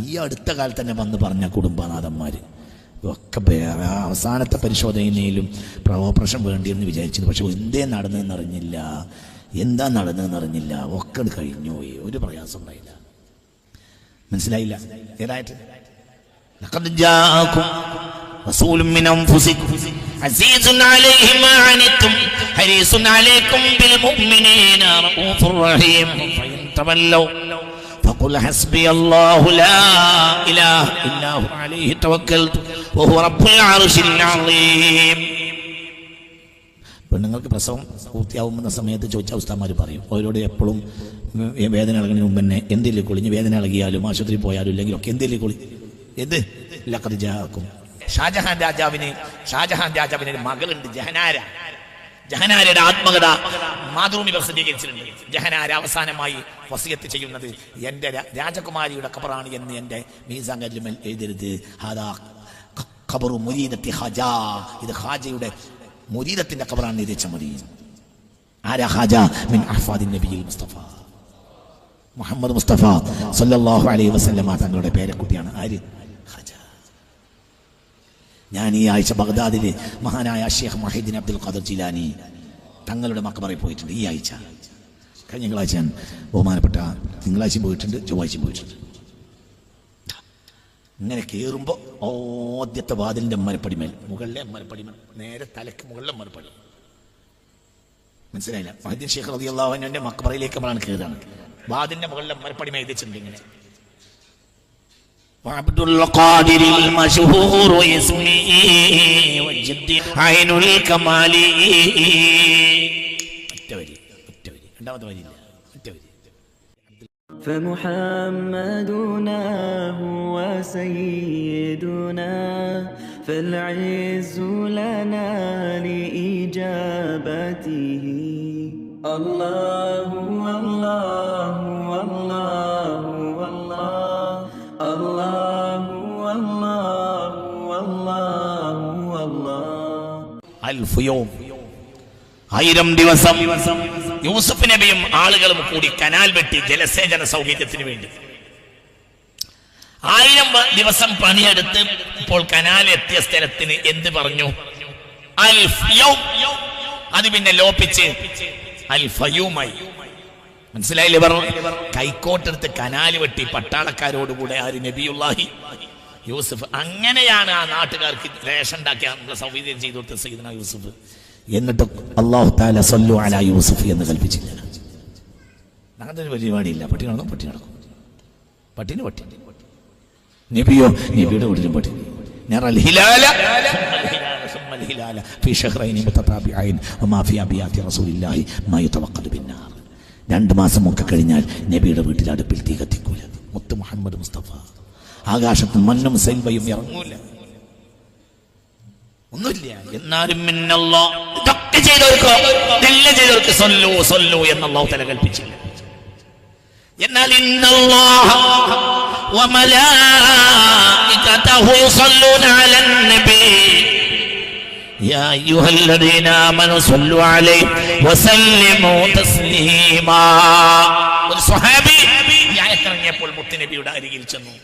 ഈ അടുത്ത കാലത്ത് തന്നെ വന്ന് പറഞ്ഞ കുടുംബനാഥന്മാർ ഒക്കെ അവസാനത്തെ പരിശോധനയിലും ഓപ്പറേഷൻ വേണ്ടിയെന്ന് വിചാരിച്ചിരുന്നു. പക്ഷെ എന്തേ നടന്നതെന്നറിഞ്ഞില്ല, എന്താ നടന്നതെന്നറിഞ്ഞില്ല, ഒക്കെ കഴിഞ്ഞു പോയി, ഒരു പ്രയാസം ഉണ്ടായില്ല. മനസ്സിലായില്ല ഏതായിട്ട്? ലഖദ് ജാഅകും റസൂലുൻ മിൻ അൻഫുസികും അസീസുൻ അലൈഹി മാ അനിതും ഹരീസുൻ അലൈക്കും ബിൽ മുഅ്മിനീന റഊഫുർ റഹീം ഫഇൻ തവല്ലൗ ഫഖുൽ ഹസ്ബിയല്ലാഹു ലാ ഇലാഹ ഇല്ലാ ഹു അലൈഹി തവക്കൽതു വഹുവ റബ്ബുൽ അർശിൽ അളീം. പെണ്ണുങ്ങൾക്ക് പ്രസവം പൂർത്തിയാവുന്ന സമയത്ത് ചോദിച്ച ഉസ്താദ്മാർ പറയും, അവരോട് എപ്പോഴും വേദന ഇളകുന്നതിന് മുമ്പ് തന്നെ എന്തെങ്കിലും കുളിഞ്ഞ് വേദന ഇളകിയാലും ആശുപത്രി പോയാലും ഇല്ലെങ്കിലും ഒക്കെ എന്തെങ്കിലും കുളി എന്ത് ലഖദ് ജാഅകും. ഷാജഹാൻ രാജാവിന് ഒരു മകളുണ്ട് ജഹനാര. ജഹനാരയുടെ ആത്മകഥ മാതൃഭൂമി പ്രസിദ്ധീകരിച്ചിട്ടുണ്ട്. ജഹനാര അവസാനമായി വസിയത്ത് ചെയ്യുന്നത് എൻ്റെ രാജകുമാരിയുടെ ഖബറാണ് എന്ന് എൻ്റെ മീസാൻ കല്ലുമൽ എഴുതരുത്. ഹാദാ ഖബറു മുരീദത്തി ഖാജ, ഇത് ഖാജയുടെ മുരീദത്തിന്റെ ഖബറാണ് എഴുതിച്ച മതി. ആരാ ഖാജ? മിൻ അഹ്ഫാദിൻ നബിയിൽ മുസ്തഫ മുഹമ്മദ് മുസ്തഫ സല്ലല്ലാഹു അലൈഹി വസല്ലമ തങ്ങളുടെ പേരക്കുട്ടിയാണ്. ആര്? ഖാജ. ഞാൻ ഈ ആഴ്ച ബഗ്ദാദിൽ മഹാനായ ഷെയ്ഖ് മുഹീദ്ദീൻ അബ്ദുൽ ഖാദിർ ജിലാനി തങ്ങളുടെ മഖബറയിൽ പോയിട്ടുണ്ട്. ഈ ആഴ്ച, കഴിഞ്ഞ തിങ്കളാഴ്ച ഞാൻ ബഹുമാനപ്പെട്ട തിങ്കളാഴ്ചയും പോയിട്ടുണ്ട്, ചൊവ്വാഴ്ചയും പോയിട്ടുണ്ട്. ഇങ്ങനെ കയറുമ്പോൾ ആദ്യത്തെ വാതിലിൻ്റെ മരപ്പടിമേൽ, മുകളിലെ മരപ്പടിമേൽ, നേരെ തലക്ക് മുകളിലെ മരപ്പടി. മനസ്സിലായില്ല? മുഹീദ്ദീൻ ഷെയ്ഖ് റളിയല്ലാഹു അൻഹുവിന്റെ മഖബറയിലേക്ക് നമ്മളാണ് കയറുകയാണ്. വാതിലിന്റെ മുകളിലെ മരപ്പടിമേൽ എഴുതിച്ചിട്ടുണ്ട് ഇങ്ങനെ, അബ്ദുൽ ഖാദിറിൽ മശ്ഹൂർ ഇസ്മി വജ്ദി ഐനുൽ കമാലി. ഒറ്റ വരി, രണ്ടാമത്തെ വരി ഇല്ല, ഒറ്റ വരി. فمحمدنا هو سيدنا فالعز لنا لإجابته الله الله الله الله الله الله الله الله. അൽഫ് യൗം, 1000 ദിവസം യൂസുഫ് നബിയും ആളുകളും കൂടി കനാൽ വെട്ടി ജലസേചന സൗകര്യത്തിന് വേണ്ടി 1000 ദിവസം പണിയെടുത്ത് ഇപ്പോൾ കനാൽ എത്തിയ സ്ഥലത്തിന് എന്ത് പറഞ്ഞു? അൽഫ് യൗം. അത് പിന്നെ ലോപിച്ച് അൽഫയൂമായി. മനസ്സിലായില്ലേ? പറഞ്ഞു കൈക്കോട്ടെടുത്ത് കനാല് വെട്ടി പട്ടാളക്കാരോടുകൂടെ ആര്? നബിയുല്ലാഹി യൂസുഫ്. അങ്ങനെയാണ് ആ നാട്ടുകാർക്ക് റേഷൻ ഉണ്ടാക്കിയ സൗകര്യം ചെയ്തു കൊടുത്ത സയ്യിദുനാ യൂസുഫ്. എന്നിട്ട് അല്ലാഹു തആല സല്ലു അലാ യൂസുഫ് എന്ന് കൽപ്പിച്ചില്ല. അങ്ങനത്തെ ഒരു പരിപാടിയില്ല. പട്ടി നടന്നു, പട്ടി നടക്കും, പട്ടിന് പട്ടി. നബിയോ? നബിയുടെ വീട്ടിലും പട്ടി. രണ്ട് മാസം ഒക്കെ കഴിഞ്ഞാൽ നബിയുടെ വീട്ടിൽ അടുപ്പിൽ തീ കത്തിക്കൂല. മുത്ത് മുഹമ്മദ് മുസ്തഫ. ആകാശത്ത് മണ്ണും സെൽവയും ഇറങ്ങൂല, ഒന്നുമില്ല. എന്നാലും ഇതൊക്കെ ചെയ്തവർക്ക് സല്ലു സല്ലു എന്ന് അല്ലാഹു തആല കൽപ്പിച്ചില്ല. എന്നാൽ ഇന്നല്ലാഹ വമലായികതഹു യുസല്ലൂന അലൻ നബി യാ അയ്യുഹല്ലദീന ആമനൂ സല്ലു അലൈഹി വസല്ലിമൂ തസ്ലീമാ. ഒരു സ്വഹാബി ഈ ആയത്ത് ഇറങ്ങിയപ്പോൾ മുത്തുനബിയുടെ അരികിൽ ചെന്നു.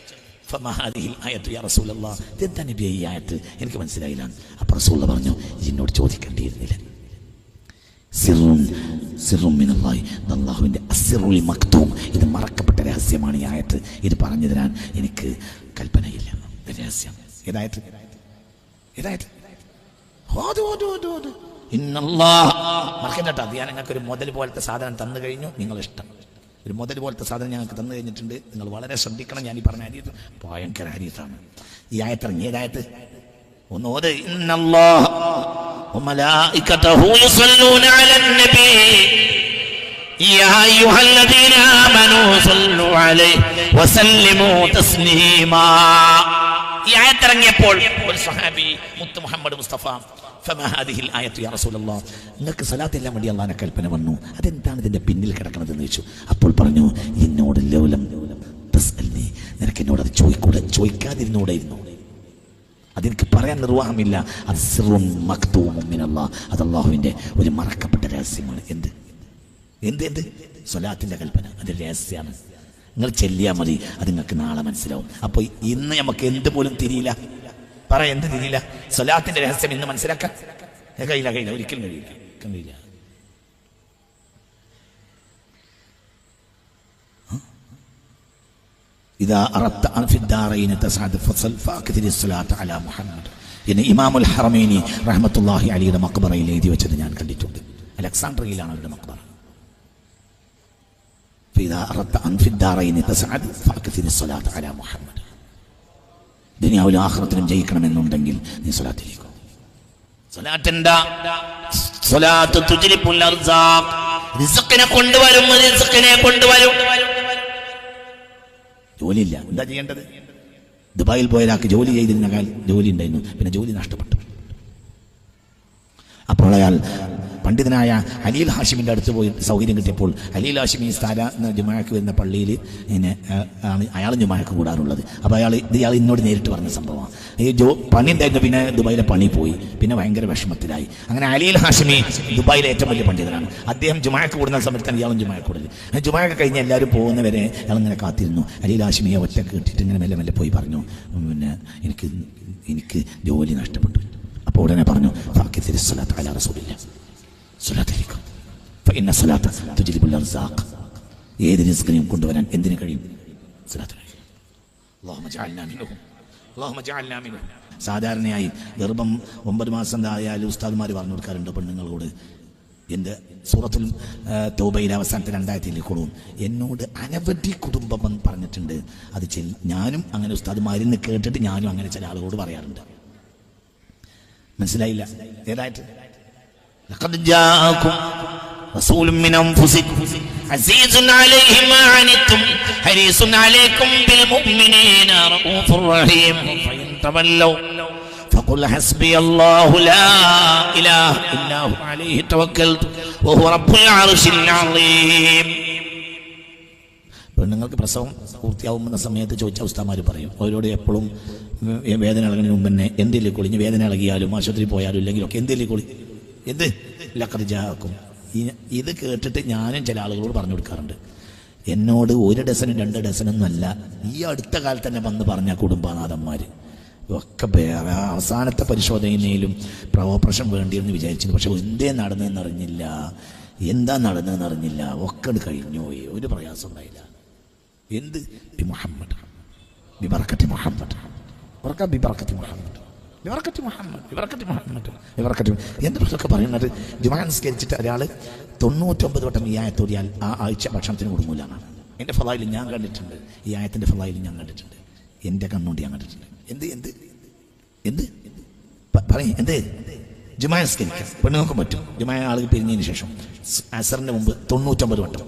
എന്താ നബിയെ ഈ ആയത്ത്? എനിക്ക് മനസ്സിലായില്ല. അപ്പൊ റസൂൽ പറഞ്ഞു, എന്നോട് ചോദിക്കേണ്ടിയിരുന്നില്ല. അല്ലാഹുവിന്റെ അസ്സിറുൽ മക്തൂം, ഇത് മറക്കപ്പെട്ട രഹസ്യമാണ് ഈ ആയത്ത്. ഇത് പറഞ്ഞു തരാൻ എനിക്ക് കൽപ്പനയില്ല. രഹസ്യം ഏതായത്? മറക്കണ്ട. ഞാൻ നിങ്ങൾക്ക് ഒരു മുതൽ പോലത്തെ സാധനം തന്നു കഴിഞ്ഞു. നിങ്ങളിഷ്ടം ഒരു മുതൽ പോലത്തെ സാധനം ഞങ്ങൾക്ക് തന്നു കഴിഞ്ഞിട്ടുണ്ട്. നിങ്ങൾ വളരെ ശ്രദ്ധിക്കണം. ഞാൻ ഈ പറഞ്ഞ ഹദീസ് ഭയങ്കര ഹദീസാണ്. ഈ ആയത്ത് ഇറങ്ങി ഏതായത്? ഒന്ന് ഓത്. ഇന്നല്ലാഹ വമലായികതഹു യുസല്ലൂന അലൻ നബി യാ അയ്യുഹല്ലദീന ആമനൂ സല്ലു അലൈഹി വസല്ലിമൂ തസ്ലീമാ. ഈ ആയത്ത് ഇറങ്ങിയപ്പോൾ ഒരു സ്വഹാബി മുത്ത് മുഹമ്മദ് മുസ്തഫ നിങ്ങൾക്ക് സലാത്തെല്ലാം വേണ്ടി അള്ളാഹുവിന്റെ കൽപ്പന വന്നു, അതെന്താണ് ഇതിന്റെ പിന്നിൽ കിടക്കണതെന്ന് ചോദിച്ചു. അപ്പോൾ പറഞ്ഞു, എന്നോട് നിനക്ക് എന്നോട് അത് ചോദിക്കാതിരുന്നൂടായിരുന്നു. അതെനിക്ക് പറയാൻ നിർവാഹമില്ല. അത് സിറുൻ മക്തൂമുൻ മിനല്ലാഹ്, അത് അള്ളാഹുവിന്റെ ഒരു മറക്കപ്പെട്ട രഹസ്യമാണ്. എന്ത് സ്വലാത്തിന്റെ കൽപ്പന, അത് രഹസ്യമാണ്. നിങ്ങൾ ചെല്ലിയാൽ മതി, അത് നിങ്ങൾക്ക് നാളെ മനസ്സിലാവും. അപ്പോൾ ഇന്ന് നമുക്ക് എന്ത് പോലും തിരിയില്ല, എന്ത് തിരിയില്ല? സ്വലാത്തിന്റെ രഹസ്യം ഇന്ന് മനസ്സിലാക്കാൻ കഴിയില്ല, ഒരിക്കലും കഴിയില്ല. ഇദാ അറദ്ത അൻ ഫി ദാറൈനി തസ്അദ് ഫസൽ ഫഅക്തിരി സ്വലാത്ത അലാ മുഹമ്മദ് എന്ന് ഇമാമുൽ ഹറമൈനി റഹ്മത്തുള്ളാഹി അലൈഹിയുടെ മഖ്ബറയിൽ എഴുതി വെച്ചത് ഞാൻ കണ്ടിട്ടുണ്ട്. അലക്സാണ്ട്രിയയിലാണ് അവരുടെ മഖ്ബറ. ഇദാ അറദ്ത അൻ ഫി ദാറൈനി തസ്അദ് ഫഅക്തിരി സ്വലാത്ത അലാ മുഹമ്മദ്. ദുനിയാവിലും ആഖിറത്തിലും ജയിക്കണമെന്നുണ്ടെങ്കിൽ നീ സ്വലാത്തിലേക്ക്. സ്വലാത്ത് തുജ്ലിബുൽ അർസാഖ്, റിസ്ഖിനെ കൊണ്ടുവരും. ജോലിയില്ല, എന്താ ചെയ്യേണ്ടത്? ദുബായിൽ പോയ ഒരാൾക്ക് ജോലി ചെയ്തിരുന്നാൽ ജോലി ഉണ്ടായിരുന്നു, പിന്നെ ജോലി നഷ്ടപ്പെട്ടു. അപ്പോൾ അയാൾ പണ്ഡിതനായ അലീൽ ഹാഷിമിൻ്റെ അടുത്ത് പോയി സൗകര്യം കിട്ടിയപ്പോൾ അലീൽ ഹാഷിമി ജുമാക്ക് വരുന്ന പള്ളിയിൽ ആണ് അയാളും ജുമാക്ക് കൂടാറുള്ളത്. അപ്പോൾ ഇയാൾ എന്നോട് നേരിട്ട് പറഞ്ഞ സംഭവമാണ്. ഈ പണി ഉണ്ടായിരുന്നു, പിന്നെ ദുബായിലെ പണി പോയി, പിന്നെ ഭയങ്കര വിഷമത്തിലായി. അങ്ങനെ അലീൽ ഹാഷിമി ദുബായിലെ ഏറ്റവും വലിയ പണ്ഡിതനാണ്. അദ്ദേഹം ജുമാക്ക് കൂടുന്ന സമയത്താണ് ഇയാളും ജുമാക്ക് കൂടുതൽ. ജുമാക്ക് കഴിഞ്ഞ് എല്ലാവരും പോകുന്നവരെ അയാളിങ്ങനെ കാത്തിരുന്നു. അലീൽ ഹാഷിമിയെ ഒറ്റക്ക് കിട്ടിയിട്ട് ഇങ്ങനെ മെല്ലെ മെല്ലെ പോയി പറഞ്ഞു, പിന്നെ എനിക്ക് ജോലി നഷ്ടപ്പെട്ടു. അപ്പോൾ ഉടനെ പറഞ്ഞു, ഏത് റിസ്കിനെയും കൊണ്ടുവരാൻ എന്തിനു കഴിയും? സാധാരണയായി ഗർഭം 9 മാസം ആയാലും ഉസ്താദ്മാർ പറഞ്ഞു കൊടുക്കാറുണ്ട് പെണ്ണുങ്ങളോട്. എൻ്റെ സൂറത്തുൽ തൗബയിലെ അവസാനത്തെ 2 കൊടും എന്നോട് അനവധി കുടുംബം പറഞ്ഞിട്ടുണ്ട്. അത് ഞാനും അങ്ങനെ ഉസ്താദ്മാരിൽ കേട്ടിട്ട് ഞാനും അങ്ങനെ ചില ആളുകളോട് പറയാറുണ്ട്. മനസ്സിലായില്ല ഏതായിട്ട്? ലഖദ് ജാഅകും റസൂലുൻ മിൻ അൻഫുസികും അസീസുൻ അലൈഹി മാ അനിതും ഹരീസുൻ അലൈക്കും ബിൽ മുഅ്മിനീന റഊഫുർ റഹീം ഫഇൻ തവല്ലൗ ഫഖുൽ ഹസ്ബിയല്ലാഹു ലാ ഇലാഹ ഇല്ലാ ഹു അലൈഹി തവക്കൽതു വഹുവ റബ്ബുൽ അർശിൽ അളീം. പെണ്ണുങ്ങൾക്ക് പ്രസവം പൂർത്തിയാവുന്ന സമയത്ത് ചോദിച്ച ഉസ്താദ്മാർ പറയും, അവരോട് എപ്പോഴും വേദന ഇളകുന്നതിന് മുമ്പ് തന്നെ എന്തെങ്കിലും കുളിഞ്ഞ് വേദന ഇളകിയാലും ആശുപത്രി പോയാലും ഇല്ലെങ്കിലും ഒക്കെ എന്തെങ്കിലും കുളി ലഖദ് ജാഅകും. ഇത് കേട്ടിട്ട് ഞാനും ചില ആളുകളോട് പറഞ്ഞു കൊടുക്കാറുണ്ട്. എന്നോട് 1 ഡസനും 2 ഡസനൊന്നും അല്ല, ഈ അടുത്ത കാലത്ത് തന്നെ വന്ന് പറഞ്ഞ കുടുംബനാഥന്മാർ ഒക്കെ വേറെ അവസാനത്തെ പരിശോധനയിലും ഓപ്പറേഷൻ വേണ്ടിയെന്ന് വിചാരിച്ചിരുന്നു. പക്ഷെ എന്തേ നടന്നതെന്നറിഞ്ഞില്ല, എന്താ നടന്നതെന്നറിഞ്ഞില്ല, ഒക്കെ കഴിഞ്ഞു പോയി, ഒരു പ്രയാസം ഉണ്ടായില്ല. എന്ത് മുഹമ്മദ് ബിബറക്കത്തി മുഹമ്മദ് ബിബറക്കത്തി മുഹമ്മദ് ബിബറക്കത്തി മുഹമ്മദ് ബിബറക്കത്തി മുഹമ്മദ് ബിബറക്കത്തി എന്തൊക്കെ പറയുന്നത്. ജുമാ നിസ്കരിച്ചിട്ട് ഒരാൾ 99 വട്ടം ഈ ആയത്തോടിയാൽ ആ ആഴ്ച ഭക്ഷണത്തിന് കൊടുങ്ങൂലാണ്. എൻ്റെ ഫളായിൽ ഞാൻ കണ്ടിട്ടുണ്ട്, ഈ ആയത്തിൻ്റെ ഫളായിൽ ഞാൻ കണ്ടിട്ടുണ്ട്, എൻ്റെ കണ്ണുകൊണ്ട് ഞാൻ കണ്ടിട്ടുണ്ട്. എന്ത് പറയും? എന്ത് ജുമാ നിസ്കരിക്കാം പെണ്ണുങ്ങൾക്കും പറ്റും. ജുമാ ആളുകൾ പിരിഞ്ഞതിന് ശേഷം അസറിൻ്റെ മുമ്പ് 99 വട്ടം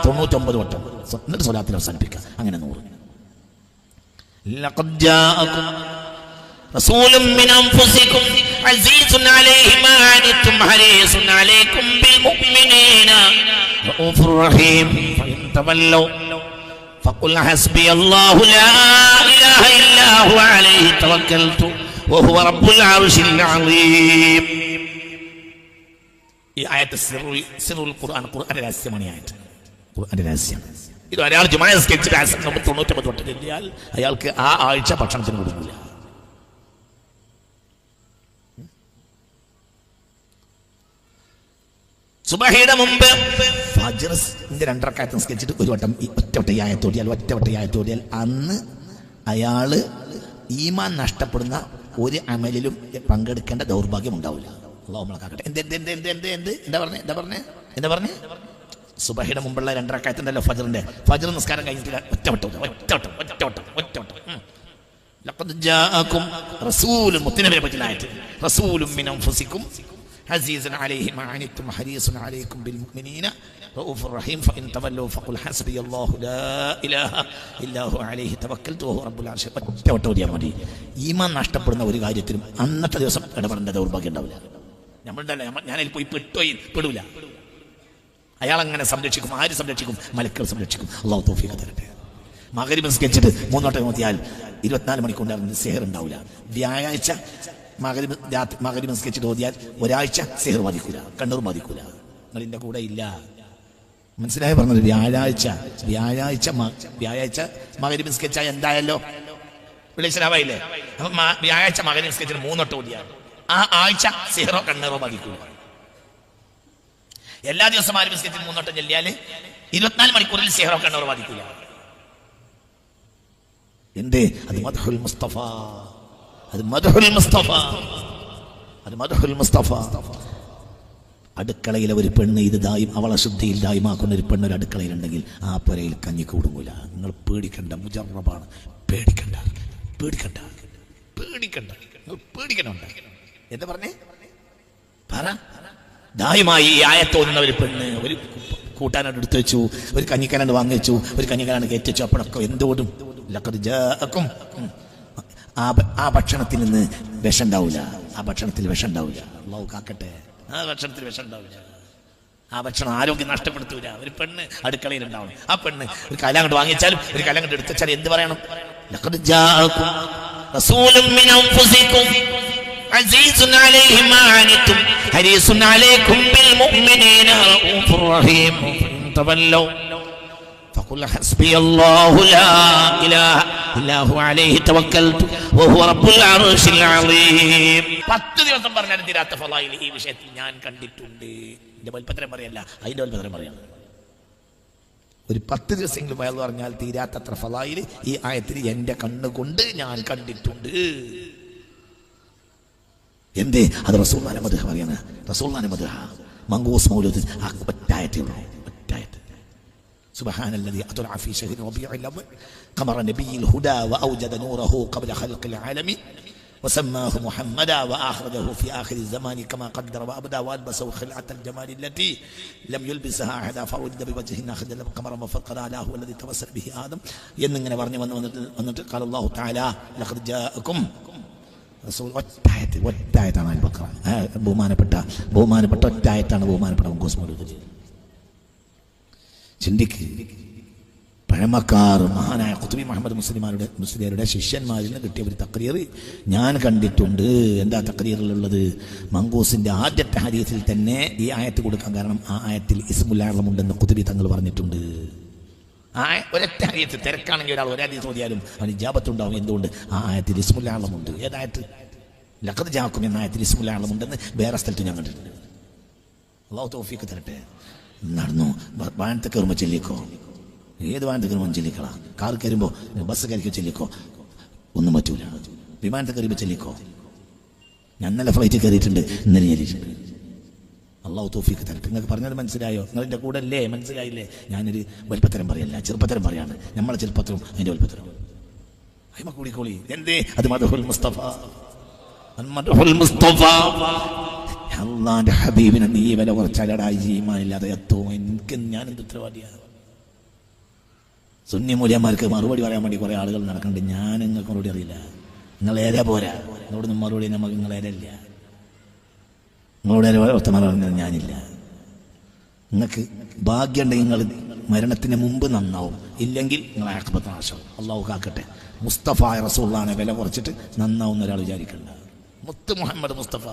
99 വട്ടം എന്നിട്ട് സ്വലാത്തിൽ അവസാനിപ്പിക്കുക. അങ്ങനെ 100. ലഖദ് ജാഅകും റസൂലുൻ മിൻ അൻഫുസികും അസീസുൻ അലൈഹി മാ അനിതും ഹരീസുൻ അലൈക്കും ബിൽ മുഅ്മിനീന റഊഫുർ റഹീം ഫഇൻ തവല്ലൗ ഫഖുൽ ഹസ്ബിയല്ലാഹു ലാ ഇലാഹ ഇല്ലാ ഹു അലൈഹി തവക്കൽതു വഹുവ റബ്ബുൽ അർശിൽ അളീം. ഈ ആയത്ത് സിറുൽ ഖുർആൻ, ഖുർആന്റെ രഹസ്യമാണ്. ഈ ആയത്ത് ഖുർആന്റെ രഹസ്യം. ഇത് ഒരാൾ ജുമാ നിസ്കരിച്ചിട്ട് 99 വട്ടം ചൊല്ലിയാൽ അയാൾക്ക് ആ ആഴ്ച ഭക്ഷണത്തിന് കൊടുക്കില്ല. സുബഹിയുടെ മുമ്പ് ഫജ്റിന്റെ 2 റക്അത്ത് നിസ്കരിച്ചിട്ട് ഒറ്റ വട്ടം ഈ ആയത്തോടിയാൽ അന്ന് അയാള് ഈമാൻ നഷ്ടപ്പെടുന്ന ഒരു അമലിലും പങ്കെടുക്കേണ്ട ദൗർഭാഗ്യം ഉണ്ടാവില്ല. അല്ലാഹു നമ്മളെ കാക്കട്ടെ. എന്താ പറഞ്ഞേ? സുബഹിയുടെ മുമ്പുള്ള 2 റക്അത്ത് ഉണ്ടല്ലോ, ഫജ്ർ നിസ്കാരം കഴിഞ്ഞിട്ട് ഒറ്റ വട്ടം. ലഖദ് ജാഅകും റസൂലുൻ മുത്തനബിയെ പറ്റിയ ആയത്ത്. റസൂലുൻ മിൻ അൻഫുസികും അസീസുൻ അലൈഹി മാ അനിതും ഹരീസുൻ അലൈക്കും ബിൽ മുഅ്മിനീന റഊഫുർ റഹീം ഫഇൻ തവല്ലൗ ഫഖുൽ ഹസ്ബിയല്ലാഹു ലാ ഇലാഹ ഇല്ലാ ഹു അലൈഹി തവക്കൽതു വഹുവ റബ്ബുൽ അർശിൽ. ഒറ്റ വട്ടം ഓതിയാൽ മതി. ഈമാൻ നഷ്ടപ്പെടുന്ന ഒരു കാര്യത്തിലും അന്നത്തെ ദിവസം ഇടപെടേണ്ട ദൗർഭാഗ്യം ഉണ്ടാവില്ല. ഞാനതിൽ പോയി പെടൂല. അയാൾ അങ്ങനെ സംരക്ഷിക്കും. ആര് സംരക്ഷിക്കും? മലക്കുകൾ സംരക്ഷിക്കും. അല്ലാഹു തൗഫീഖ് തരട്ടെ. മഗ്രിബ് നിസ്കരിച്ചിട്ട് 3 വട്ടം ഓതിയാൽ 24 മണിക്കൂറിന്റെ സിഹർ ഉണ്ടാവില്ല. വ്യാഴാഴ്ച മഗ്രിബ് നിസ്കരിച്ചിട്ട് ഓതിയാൽ ഒരാഴ്ച സിഹർ ബാധിക്കൂല, കണ്ണൂർ ബാധിക്കൂല. നിങ്ങളിൻ്റെ കൂടെ ഇല്ല. മനസ്സിലായി പറഞ്ഞത്? വ്യാഴാഴ്ച മഗ്‌രിബ് നിസ്കരിച്ചാൽ എന്തായല്ലോ? വെള്ളിയാഴ്ച. അപ്പൊ വ്യാഴാഴ്ച മഗ്‌രിബ് നിസ്കരിച്ചിട്ട് 3 വട്ടം ഓതിയാണ് ആ ആഴ്ച സിഹറോ കണ്ണേറോ ബാധിക്കൂല. എല്ലാ ദിവസവും മഗ്‌രിബ് നിസ്കരിച്ചിട്ട് 3 വട്ടം ചൊല്ലിയാല് 24 മണിക്കൂറിൽ സിഹറോ കണ്ണേറോ ബാധിക്കൂല. എന്തേ? അത് മദ്ഹുൽ മുസ്തഫ, അത് മദ്ഹുൽ മുസ്തഫ, അത് മദ്ഹുൽ മുസ്തഫ. അടുക്കളയിലെ ഒരു പെണ്ണ് ഇത് അവളെ ശുദ്ധിയിൽ ദായിമാക്കുന്ന ഒരു പെണ്ണ് ഒരു അടുക്കളയിലുണ്ടെങ്കിൽ ആ പുരയിൽ കഞ്ഞി കൂടുങ്ങൂല. നിങ്ങൾ പേടിക്കണ്ട, മുജറബാണ്. പേടിക്കണ്ട, പേടിക്കണ്ട, പേടിക്കണ്ട, പേടിക്കണം. എന്താ പറഞ്ഞേ? പറ. ദായിമായി ഈ ആയത്തോന്നുന്ന ഒരു പെണ്ണ് ഒരു കൂട്ടാനായിട്ട് എടുത്തു വെച്ചു, ഒരു കഞ്ഞിക്കനാണ്ട് വാങ്ങി വെച്ചു, ഒരു കഞ്ഞിക്കനാണ്ട് കയറ്റി വെച്ചു. അപ്പോഴൊക്കെ എന്തോടും ആ ഭക്ഷണത്തിൽ നിന്ന് വിഷം ഉണ്ടാവില്ല. ആ ഭക്ഷണത്തിൽ വിഷം ഉണ്ടാവില്ല. അല്ലാഹു കാക്കട്ടെ. ആ ഭക്ഷണത്തിൽ വിഷം ഉണ്ടാവില്ല. ആ ഭക്ഷണം ആരോഗ്യം നഷ്ടപ്പെടുത്തൂല. ഒരു പെണ്ണ് അടുക്കളയിൽ ഉണ്ടാവണം. ആ പെണ്ണ് ഒരു കല അങ്ങോട്ട് വാങ്ങിച്ചാലും ഒരു കല അങ്ങോട്ട് എടുത്തുവെച്ചാൽ എന്ത് പറയണം? ലഖദ് ജാഅകും റസൂലുൻ മിൻ അൻഫുസികും അസീസുൻ അലൈഹി മാ അനിതും ഹരീസുൻ അലൈക്കും ബിൽ മുഅ്മിനീന റഊഫുർ റഹീം തവല്ലൗ فقل حسبي الله لا إله إلا هو عليه توكلت وهو رب العرش العظيم. 10 ദിവസം പറഞ്ഞാലും തീരാത്ത ഫളായിൽ ഈ വിഷയത്തിൽ ഞാൻ കണ്ടിട്ടുണ്ട്. എന്റെ വൽപ്പത്തരം പറയല്ല, അതിന്റെ വൽപ്പത്തരം പറയാണ്. ഒരു 10 ദിവസമെങ്കിലും വയൽ പറഞ്ഞാൽ തീരാത്തത്ര ഫളായിൽ ഈ ആയത്തിൽ എന്റെ കണ്ണുകൊണ്ട് ഞാൻ കണ്ടിട്ടുണ്ട്. എന്തേ? അത് റസൂലുള്ളാഹിന്റെ മദ്ഹ് പറയാണ്. റസൂലുള്ളാഹിന്റെ മദ്ഹ് മങ്കൂസ് മൗലൂദ് ഒറ്റായത്തുള്ളൂ. ഒറ്റായത്ത്. سبحان الذي أطلع في شهر ربيع الأول قمر نبي الهدى وأوجد نوره قبل خلق العالم وسماه محمدا وأخرجه في آخر الزمان كما قدر وأبدى وألبسه خلعة الجمال التي لم يلبسها أحد فولد بوجه آخر قمرا وفقنا له الذي توسل به آدم ينغني برني قال الله تعالى لقد جاءكم റസൂൽ. ഒറ്റായത്താണ് അൽ-ബഖറ. ബഹുമാനപ്പെട്ട ഒറ്റായത്താണ് ബഹുമാനപ്പെട്ട മങ്കൂസ് മൗലൂദ്. ചിന്തിക്ക്. പഴമക്കാർ മഹാനായ ഖുത്ബി മുഹമ്മദ് മുസ്ലിയാരുടെ ശിഷ്യന്മാരിൽ നിന്ന് കിട്ടിയ ഒരു തഖ്രീർ ഞാൻ കണ്ടിട്ടുണ്ട്. എന്താ തഖ്രീറിലുള്ളത്? മങ്കൂസിന്റെ ആദ്യത്തെ ഹദീസിൽ തന്നെ ഈ ആയത്ത് കൊടുക്കാൻ കാരണം ആ ആയത്തിൽ ഇസ്മുൽ അഅ്ലം ഉണ്ടെന്ന് ഖുത്ബി തങ്ങൾ പറഞ്ഞിട്ടുണ്ട്. ആ ഒരൊറ്റ ഹദീസ് തിരക്കാണെങ്കിൽ ഒരാൾ ഒരു ഹദീസ് ഓതിയാലും അവന് ഇജാബത്തുണ്ടാവും. എന്തുകൊണ്ട്? ആ ആയത്തിൽ ഇസ്മുൽ അഅ്ലം ഉണ്ട്. ഏതായത്ത്? ലഖദ് ജാഅക്കും എന്ന ആയത്തിൽ ഇസ്മുൽ അഅ്ലം ഉണ്ടെന്ന് വേറെ സ്ഥലത്ത് ഞാൻ കണ്ടിട്ടുണ്ട്. അല്ലാഹു തൗഫീഖ് തരട്ടെ. നടന്നു. വാഹനത്തെ കയറുമ്പോൾ ചെല്ലിക്കോ, ഏത് വാഹനത്തെ കയറുമ്പോൾ ചെല്ലിക്കളാ. കാർ കയറുമ്പോൾ ബസ് കയറിക്കോ ചെല്ലിക്കോ, ഒന്നും പറ്റൂല. വിമാനത്തെ കയറുമ്പോൾ ചെല്ലിക്കോ. ഞാൻ ഇന്നലെ ഫ്ലൈറ്റിൽ കയറിയിട്ടുണ്ട്, ഇന്നലെ കയറിയിട്ടുണ്ട്. അല്ലാഹു തൗഫീഖ് തരട്ടെ. നിങ്ങൾക്ക് പറഞ്ഞത് മനസ്സിലായോ? നിങ്ങളെൻ്റെ കൂടെ അല്ലേ? മനസ്സിലായില്ലേ? ഞാനൊരു വലുപ്പത്തരം പറയല്ല, ചെറുപ്പത്തരം പറയാണ്. നമ്മളെ ചെറുപ്പത്തരും അതിൻ്റെ വലുപ്പത്തരം അയ്മ കൂടിക്കോളി. എന്തേ? അത് മദ്ഹുൽ മുസ്തഫ, മദ്ഹുൽ മുസ്തഫ. അള്ളാന്റെ ഹബീബിനെ നീ വില കുറച്ചാലടായി ജീമാനില്ലാതെ എത്തും. എനിക്ക് ഞാനെന്ത് ഉത്തരവാദിയാണ്? സുന്നി മൂല്യന്മാർക്ക് മറുപടി പറയാൻ വേണ്ടി കുറെ ആളുകൾ നടക്കുന്നുണ്ട്. ഞാൻ നിങ്ങൾക്ക് മറുപടി അറിയില്ല. നിങ്ങൾ ഏതാ പോരാ. നിങ്ങളോട് മറുപടി നമുക്ക് നിങ്ങൾ ഏതല്ല. നിങ്ങളോട് വർത്തമാനം പറഞ്ഞത് ഞാനില്ല. നിങ്ങൾക്ക് ഭാഗ്യമുണ്ടെങ്കിൽ നിങ്ങൾ മരണത്തിന് മുമ്പ് നന്നാവും, ഇല്ലെങ്കിൽ നിങ്ങൾ ആഖിബത്ത് നാശം. അള്ളാഹു കാക്കട്ടെ. മുസ്തഫ റസൂലുള്ളാഹിനെ വില കുറച്ചിട്ട് നന്നാവുന്ന ഒരാൾ വിചാരിക്കണ്ട. മുത്ത് മുഹമ്മദ് മുസ്തഫ.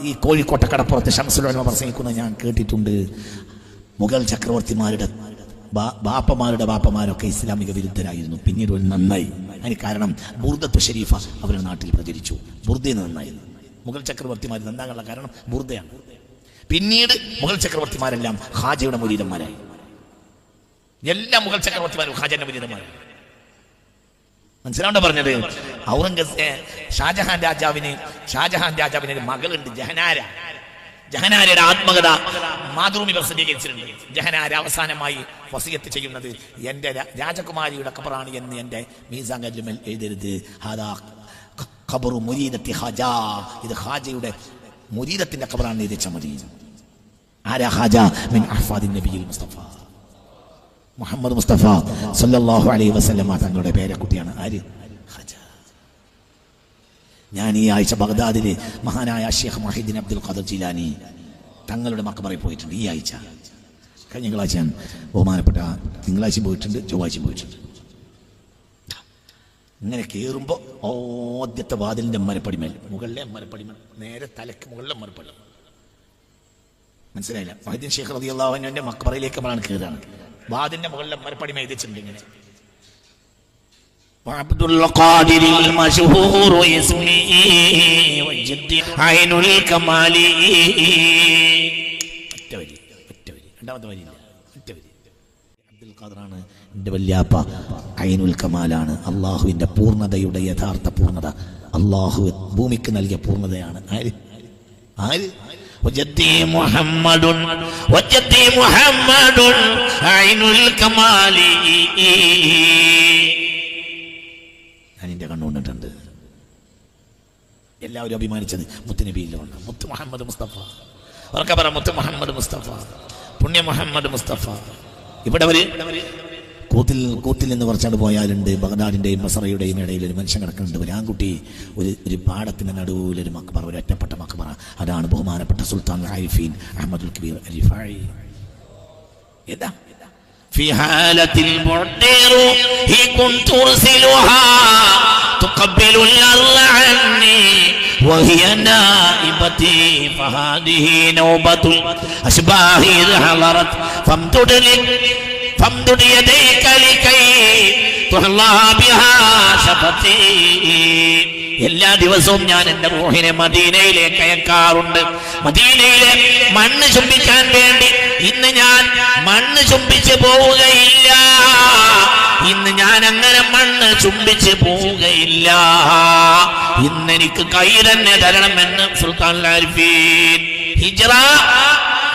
ഈ കോഴിക്കോട്ടെ കടപ്പുറത്ത് ശംസുൽ ഉലമ പ്രസംഗിക്കുന്നത് ഞാൻ കേട്ടിട്ടുണ്ട്. മുഗൾ ചക്രവർത്തിമാരുടെ ബാപ്പമാരൊക്കെ ഇസ്ലാമിക വിരുദ്ധരായിരുന്നു. പിന്നീട് ഒരു നന്നായി. അതിന് കാരണം ബുർദത്തു ഷരീഫ അവരുടെ നാട്ടിൽ പ്രചരിച്ചു. ബുർദയിൽ നന്നായി. മുഗൾ ചക്രവർത്തിമാർ നന്നാകാനുള്ള കാരണം ബുർദയാണ്. പിന്നീട് മുഗൾ ചക്രവർത്തിമാരെല്ലാം ഖാജയുടെ മുരീദന്മാരായി. എല്ലാ മുഗൾ ചക്രവർത്തിമാരും ഖാജയുടെ മുരീദന്മാരായി. മനസ്സിലാവണ്ട പറഞ്ഞത്? ഷാജഹാൻ രാജാവിന് ഒരു മകളുണ്ട്, ജഹനാരയുടെ ആത്മകഥ മാതൃഭൂമി പ്രസിദ്ധീകരിച്ചിട്ടുണ്ട്. ജഹനാര അവസാനമായി വസിയത്ത് ചെയ്യുന്നത് എൻ്റെ രാജകുമാരിയുടെ ഖബറാണ് എന്ന് എൻ്റെ മീസാൻ കല്ലുമേൽ എഴുതരുത്. ഹാദാ ഖബറു മുരീദത്തി ഖാജ. ഇത് ഖാജയുടെ മുരീദത്തിന്റെ ഖബറാണ് എഴുതിച്ച മതി. ആരാ ഖാജ? മിൻ അഹ്ഫാദിൻ നബിയിൽ മുസ്തഫ മുഹമ്മദ് മുസ്തഫ സല്ലല്ലാഹു അലൈഹി വസല്ലമ തങ്ങളുടെ പേരക്കുട്ടിയാണ്. ആര്? ഖാജ. ഞാൻ ഈ ആഴ്ച ബഗ്ദാദിൽ മഹാനായ ഷെയ്ഖ് മുഹീദ്ദീൻ അബ്ദുൽ ഖാദിർ ജീലാനി തങ്ങളുടെ മഖബറയിൽ പോയിട്ടുണ്ട്. ഈ ആഴ്ച കഴിഞ്ഞ തിങ്കളാഴ്ച ഞാൻ ബഹുമാനപ്പെട്ട തിങ്കളാഴ്ചയും പോയിട്ടുണ്ട്, ചൊവ്വാഴ്ചയും പോയിട്ടുണ്ട്. ഇങ്ങനെ കയറുമ്പോൾ ആദ്യത്തെ വാതിലിൻ്റെ മരപ്പടിമേൽ, മുകളിലെ മരപ്പടിമേൽ, നേരെ തലയ്ക്ക് മുകളിലെ മരപ്പടി. മനസ്സിലായില്ല. മൊഹീദ്ദീൻ ഷേഖ് റളിയല്ലാഹു അൻഹുവിന്റെ മക്ബറയിലേക്ക് നമ്മളാണ് കയറുകയാണ്. വാതിന്റെ മുകളിൽ മരപ്പടി മെഴുതിച്ചിട്ടുണ്ട് ഇങ്ങനെ അബ്ദുൽ ഖാദിറിൽ മശ്ഹൂർ ഇസ്മി വജദ്ദി ഐനുൽ കമാലി. ഒറ്റ വരി രണ്ടാമത്തെ വരി ഒറ്റ വരി. അബ്ദുൽ ഖാദിറാണ് എൻ്റെ വല്യാപ്പ. ഐനുൽ കമാലാണ് അള്ളാഹുവിൻ്റെ പൂർണ്ണതയുടെ യഥാർത്ഥ പൂർണ്ണത. അള്ളാഹു ഭൂമിക്ക് നൽകിയ പൂർണ്ണതയാണ്. ആര് വജദ്ദി മുഹമ്മദുൻ ഐനുൽ കമാലി. ഞാൻ എൻ്റെ കണ്ടുകൊണ്ടിട്ടുണ്ട്. എല്ലാവരും അഭിമാനിച്ചത് മുത്തുനബിയിലാണ്. മുത്ത് മുഹമ്മദ് മുസ്തഫ. ഉറക്കെ പറ, മുത്ത് മുഹമ്മദ് മുസ്തഫ, പുണ്യ മുഹമ്മദ് മുസ്തഫ. ഇവിടെ കൂത്തിൽ നിന്ന് കുറച്ചാണ്ട് പോയാലുണ്ട് ബഗ്ദാദിന്റെയും ബസറയുടെയും ഇടയിൽ ഒരു മനുഷ്യൻ കിടക്കുന്നുണ്ട്. ഒരു ആൺകുട്ടി ഒരു പാടത്തിന്റെ നടുവിലൊരു മക്ബറ, ഒരു ഒറ്റപ്പെട്ട മക്ബറ. അതാണ് ബഹുമാനപ്പെട്ട സുൽത്താൻ ആരിഫീൻ അഹ്മദുൽ കബീർ അരിഫായി. ഏതാ في حالة المعطر كنت أرسلها تقبل الأرض عني وهي نائبتي فهذه نوبة الأشباح إذ حضرت فامدد يديك لكي تحظى بها شفتي. എല്ലാ ദിവസവും ഞാൻ എൻ്റെ റൂഹിനെ മദീനയിലേക്ക് അയക്കാറുണ്ട്. മദീനയിലെ മണ്ണ് ചുംബിക്കാൻ വേണ്ടി ഇന്ന് ഞാൻ മണ്ണ് ചുംബിച്ച് പോവുകയില്ല. ഇന്ന് ഞാൻ അങ്ങനെ മണ്ണ് ചുംബിച്ച് പോവുകയില്ല. ഇന്ന് എനിക്ക് കൈ തന്നെ തരണമെന്ന് സുൽത്താൻ ആരിഫീൻ. ഹിജ്റ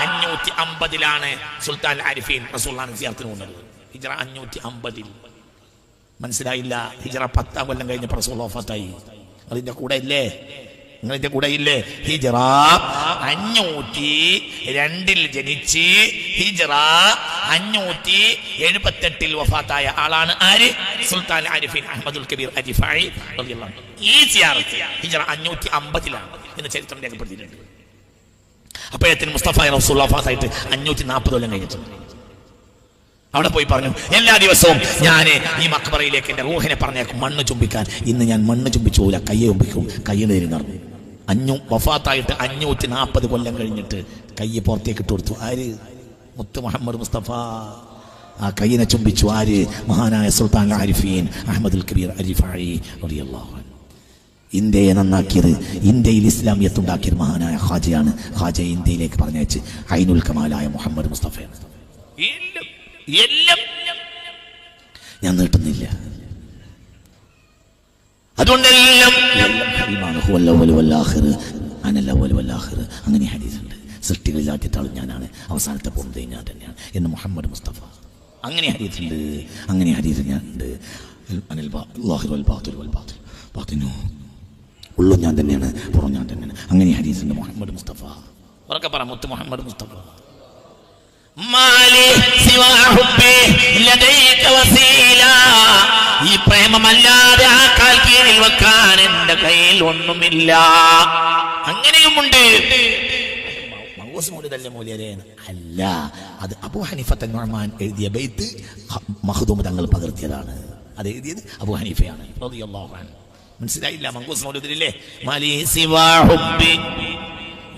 550 സുൽത്താൻ ആരിഫീൻ റസൂലുള്ളാഹിനെ സിയാറത്തിന് വന്നത്. ഹിജ്റ 550. മനസ്സിലായില്ല? ഹിജ്റ 10 കൊല്ലം കഴിഞ്ഞപ്പോൾ റസൂൽ വഫാത്തായി. അതിന്റെ കൂടെ ഇല്ലേ? നിങ്ങളിന്റെ കൂടെ ഇല്ലേ? ഹിജ്റ 502 ജനിച്ച് ഹിജ്റ 578 വഫാത്തായ ആളാണ് ആര്? സുൽത്താൻ ആരിഫീൻ അഹ്മദുൽ കബീർ അരിഫായി റളിയല്ലാഹു അൻഹു. ഈ സിയാറത്ത് ഹിജ്റ 550 എന്ന് ചരിത്രം രേഖപ്പെടുത്തിയിട്ടുണ്ട്. അപ്പോഴത്തിന് മുസ്തഫ റസൂലുള്ളാഹി വഫാത്തായിട്ട് 540 കൊല്ലം കഴിഞ്ഞിട്ടുണ്ട്. അവിടെ പോയി പറഞ്ഞു, എല്ലാ ദിവസവും ഞാൻ ഈ മക്ബറയിലേക്ക് എൻ്റെ റൂഹിനെ പറഞ്ഞേക്കും മണ്ണ് ചുംബിക്കാൻ. ഇന്ന് ഞാൻ മണ്ണ് ചുംബിച്ചു പോല കയ്യെ ചുംബിക്കും. കയ്യിൽ നിന്ന് വഫാത്തായിട്ട് 540 കൊല്ലം കഴിഞ്ഞിട്ട് കയ്യെ പുറത്തേക്ക് ഇട്ട് കൊടുത്തു. ആര്? മുത്ത് മുഹമ്മദ് മുസ്തഫ. ആ കയ്യിനെ ചുംബിച്ചു ആര്? മഹാനായ സുൽത്താൻ ആരിഫീൻ അഹ്മദുൽ കബീർ അരിഫായി റളിയല്ലാഹു അൻഹു. ഇന്ത്യയെ നന്നാക്കിയത്, ഇന്ത്യയിൽ ഇസ്ലാമിയത്തുണ്ടാക്കിയത് മഹാനായ ഖാജയാണ്. ഖാജയെ ഇന്ത്യയിലേക്ക് പറഞ്ഞയച്ച് ഐനുൽ കമാലായ മുഹമ്മദ് മുസ്തഫയാണ്. എല്ലാം ഞാൻ നീട്ടുന്നില്ല. അതുകൊണ്ടെല്ലാം അങ്ങനെ ഹദീസുണ്ട്. സൃഷ്ടികളിൽ ആദ്യത്തെ ആളും ഞാനാണ്, അവസാനത്തെ പൂർണ്ണതയും ഞാൻ തന്നെയാണ് എന്ന് മുഹമ്മദ് മുസ്തഫ. അങ്ങനെ ഹദീസുണ്ട്. അങ്ങനെ ഹദീസ് ഞാനുണ്ട്. ഉള്ളു ഞാൻ തന്നെയാണ്, പുറം ഞാൻ തന്നെയാണ്. അങ്ങനെ ഹദീസുണ്ട്. മുഹമ്മദ് മുസ്തഫ. ഉറക്കെ പറ, മുത്ത് മുഹമ്മദ് മുസ്തഫ. ഈ പ്രേമമല്ലാതെ ആ കാൽ കീഴിൽ വെക്കാൻ എന്റെ കയ്യിൽ ഒന്നുമില്ല. അങ്ങനെയുമുണ്ട്. അല്ല, അത് അബൂ ഹനീഫത്ത് നുഅ്മാൻ എഴുതിയ ബൈത്ത് മഖ്ദൂം തങ്ങൾ പകർത്തിയതാണ്. അത് എഴുതിയത് അബൂ ഹനീഫയാണ് റളിയല്ലാഹു അൻഹു. മനസ്സിലായില്ല? മങ്കൂസ് മൗലൂദിലെ മാലി സിവാ ഹുബ്ബി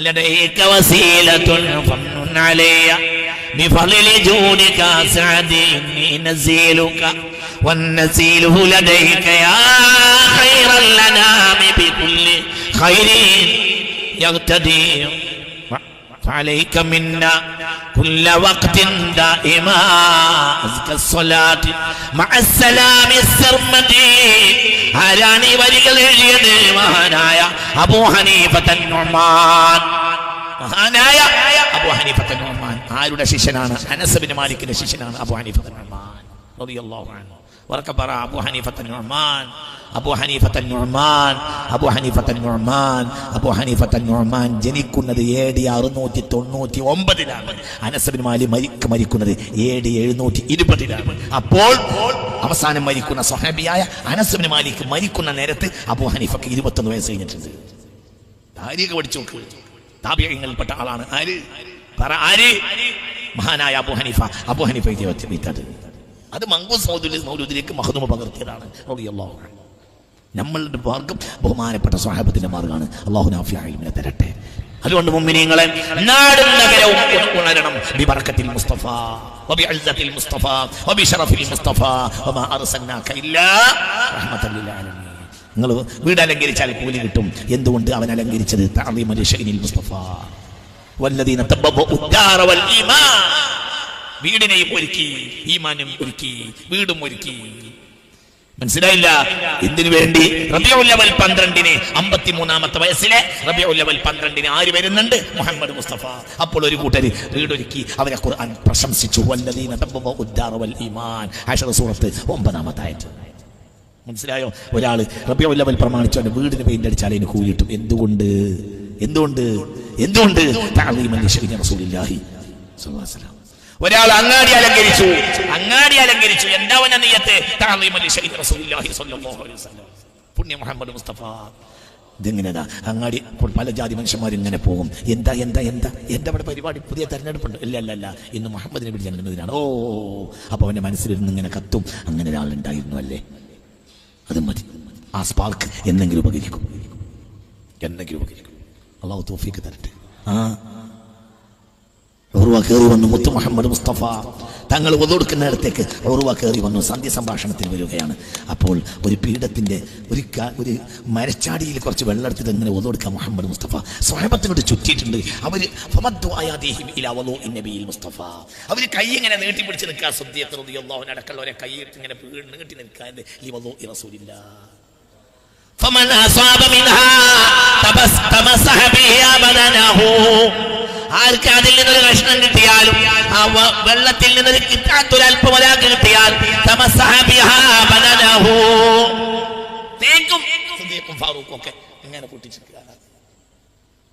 ലദൈക വസീലത്തുൻ ഫംനുൻ അലയ്യ بفضل جودك سعدي نزيلك والنزيل لديك يا خير الأنام بكل خير يقتدي فعليك منا كل وقت دائما أزكى الصلاة مع السلام السرمدي. هراني ورقل اليد مهنايا أبو حنيفة النعمان. മഹാനായ അബൂ ഹനീഫത്ത് നുഅ്മാൻ ആരുടെ ശിഷ്യനാണ്? അനസ് ബിൻ മാലിക്കിന്റെ ശിഷ്യനാണ് അബൂ ഹനീഫത്ത് നുഅ്മാൻ റളിയല്ലാഹു അൻഹു. വറക പറ, അബൂ ഹനീഫത്ത് നുഅ്മാൻ, അബൂ ഹനീഫത്ത് നുഅ്മാൻ, അബൂ ഹനീഫത്ത് നുഅ്മാൻ. അബൂ ഹനീഫത്ത് നുഅ്മാൻ ജനിക്കുന്നത് AD 699. അനസ് ബിൻ മാലിക് മരിക്കുന്നത് AD 720. അപ്പോൾ അവസാനം മരിക്കുന്ന സ്വഹാബിയായ അനസ് ബിൻ മാലിക് മരിക്കുന്ന നേരത്ത് അബൂ ഹനീഫക്ക് 21 വയസ്സ് കഴിഞ്ഞിട്ടുണ്ട്. താരീഖ് പഠിച്ചു നോക്ക്. താബിഈങ്ങളിൽപ്പെട്ട ആളാണ്. ആര്? പറ, ആര്? മഹാനായ അബൂ ഹനീഫ. അബൂ ഹനീഫ അത് മങ്കൂസ് മൗലൂദിലേക്ക് മഖ്ദൂം പകർത്തിയതാണ് റളിയല്ലാഹു അൻഹു. നമ്മളുടെ മാർഗം ബഹുമാനപ്പെട്ട സ്വഹാബത്തിന്റെ മാർഗ്ഗമാണ്. അല്ലാഹു നാഫിഅ ഇൽമിനെ തരട്ടെ. അതുകൊണ്ട് മുഅ്മിനീങ്ങളെ നാടും നഗരവും ഉണരണം ബിബറകത്തിൽ മുസ്തഫ വബിഇസ്സത്തിൽ മുസ്തഫ വബിശറഫിൽ മുസ്തഫ വമാ അർസൽനാക ഇല്ലാ റഹ്മത്തൽ ലിൽ ആലമീൻ. നിങ്ങൾ വീട് അലങ്കരിച്ചാൽ കൂലി കിട്ടും. എന്തുകൊണ്ട്? അവൻ അലങ്കരിച്ചത് തഅദീമ ലിശൈനിൽ മുസ്തഫ വല്ലദീന തബവ്വഉ ദാറ വൽ ഈമാൻ. വീടിനെയും ഒരുക്കി, ഈമാനും ഒരുക്കി, വീടും ഒരുക്കി. മനസ്സിലായില്ല? എന്തിനു വേണ്ടി? റബീഉൽ അവൽ 12-ന് 53-ാമത്തെ വയസ്സിലെ റബീഉൽ അവൽ 12-ന് ആര് വരുന്നുണ്ട്? മുഹമ്മദ് മുസ്തഫ. അപ്പോൾ ഒരു കൂട്ടര് വീടൊരുക്കി, അവരെ ഖുർആൻ പ്രശംസിച്ചു. വല്ലദീന തബവ്വഉ ദാറ വൽ ഈമാൻ. ഹശർ സൂറത്ത് 9-ാമത്തെ ആയത്ത്. മനസ്സിലായോ? ഒരാൾ റബീഉൽ അവൽ പ്രമാണിച്ചു വീടിന് പെയിന്റ് അടിച്ചാൽ അതിന് കൂലി കിട്ടും. എന്തുകൊണ്ട്? എന്തുകൊണ്ട്? എന്തുകൊണ്ട്? തഅദീമൻ ലിശൈനി റസൂലില്ലാഹി സ്വല്ലല്ലാഹു അലൈഹി വസല്ലം. ഒരാൾ അങ്ങാടി അലങ്കരിച്ചു. എന്താ അവന്റെ നിയ്യത്ത്? തഅദീമൻ ലിശൈനി റസൂലില്ലാഹി സ്വല്ലല്ലാഹു അലൈഹി വസല്ലം. പുണ്യ മുഹമ്മദ് മുസ്തഫ. ഇതെങ്ങനെയാ? അങ്ങാടി പല ജാതി മനുഷ്യന്മാർ ഇങ്ങനെ പോകും. എന്താ ഇവിടെ പരിപാടി? പുതിയ തെരഞ്ഞെടുപ്പുണ്ട്? ഇല്ല, ഇന്ന് മുഹമ്മദിനെ വിളിച്ച് ജന്മദിനാണ്. ഓ, അപ്പൊ അവന്റെ മനസ്സിലിരുന്ന് ഇങ്ങനെ കത്തും, അങ്ങനെ ഒരാളുണ്ടായിരുന്നു അല്ലേ? അത് മതി. ആ സ്പാർക്ക് എന്തെങ്കിലും ഉപകരിക്കും. അള്ളാഹു തൗഫീഖ് തരട്ടെ. ഉർവ കയറി വന്നു. മുത്തു മുഹമ്മദ് മുസ്തഫ തങ്ങൾ ഒതുകൊടുക്കുന്ന ഇടത്തേക്ക് ഉർവ കയറി വന്നു. സന്ധ്യ സംഭാഷണത്തിന് വരികയാണ്. അപ്പോൾ ഒരു പീഠത്തിന്റെ ഒരു മരച്ചാടിയിൽ കുറച്ച് വെള്ളം എടുത്തിട്ട് ഇങ്ങനെ ഒതുകൊടുക്കാൻ മുഹമ്മദ് മുസ്തഫ സ്വഹബത്തിനോട് ചുറ്റിയിട്ടുണ്ട്. അവര് അവര് കൈ ഇങ്ങനെ നീട്ടി പിടിച്ച് നിൽക്കുക. സിദ്ദീഖ് റളിയല്ലാഹു അൻഹു അടക്കമുള്ളവരെ കൈ ഇങ്ങനെ നീട്ടി നിൽക്കാൻ ലിവളൂഇ റസൂലില്ലാഹ്. فمن أصاب منها تمسح بها بدنه. ആർക്ക് അതിൽ നിന്നൊരു കഷ്ണം കിട്ടിയാലും ആ വെള്ളത്തിൽ നിന്നൊരു കിട്ടാത്തൊരൽപ്പം ഒരാൾക്ക് കിട്ടിയാൽ തമസ്സഹ ബിഹാ ബദനഹു. തേക്കും സിദ്ദീഖും ഫാറൂഖും ഒക്കെ ഇങ്ങനെ പൊട്ടിച്ചിരിക്കുക.